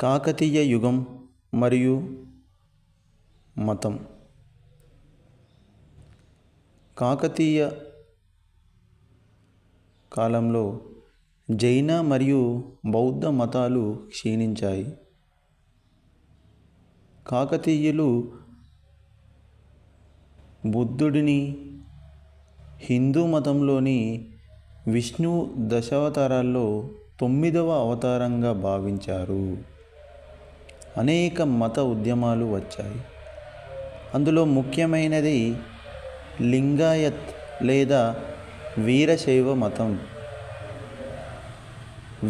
కాకతీయ యుగం మరియు మతం. కాకతీయ కాలంలో జైన మరియు బౌద్ధ మతాలు క్షీణించాయి. కాకతీయులు బుద్ధుడిని హిందూ మతంలోని విష్ణు దశావతారాల్లో 9వ అవతారంగా భావించారు. అనేక మత ఉద్యమాలు వచ్చాయి. అందులో ముఖ్యమైనది లింగాయత్ లేదా వీరశైవ మతం.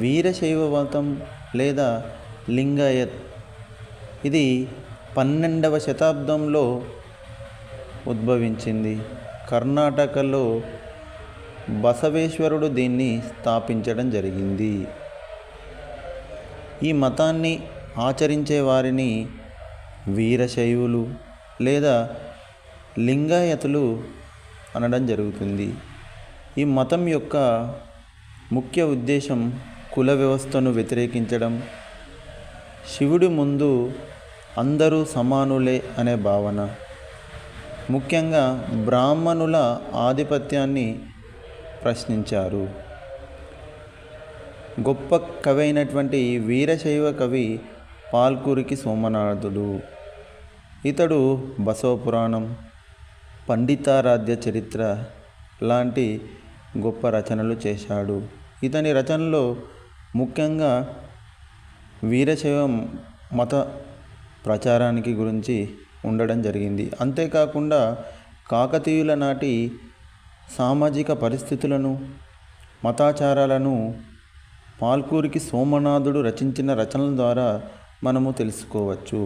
వీరశైవ మతం లేదా లింగాయత్ ఇది 12వ శతాబ్దంలో ఉద్భవించింది. కర్ణాటకలో బసవేశ్వరుడు దీన్ని స్థాపించడం జరిగింది. ఈ మతాన్ని ఆచరించే వారిని వీరశైవులు లేదా లింగాయతులు అనడం జరుగుతుంది. ఈ మతం యొక్క ముఖ్య ఉద్దేశం కుల వ్యవస్థను వ్యతిరేకించడం, శివుడి ముందు అందరూ సమానులే అనే భావన, ముఖ్యంగా బ్రాహ్మణుల ఆధిపత్యాన్ని ప్రశ్నించారు. గొప్ప కవి అయినటువంటి వీరశైవ కవి పాల్కురికి సోమనాథుడు. ఇతడు బసవపురాణం, పండితారాధ్య చరిత్ర లాంటి గొప్ప రచనలు చేశాడు. ఇతని రచనలో ముఖ్యంగా వీరశైవ మత ప్రచారానికి గురించి ఉండడం జరిగింది. అంతేకాకుండా కాకతీయుల నాటి సామాజిక పరిస్థితులను, మతాచారాలను పాల్కురికి సోమనాథుడు రచించిన రచనల ద్వారా మనము తెలుసుకోవచ్చు.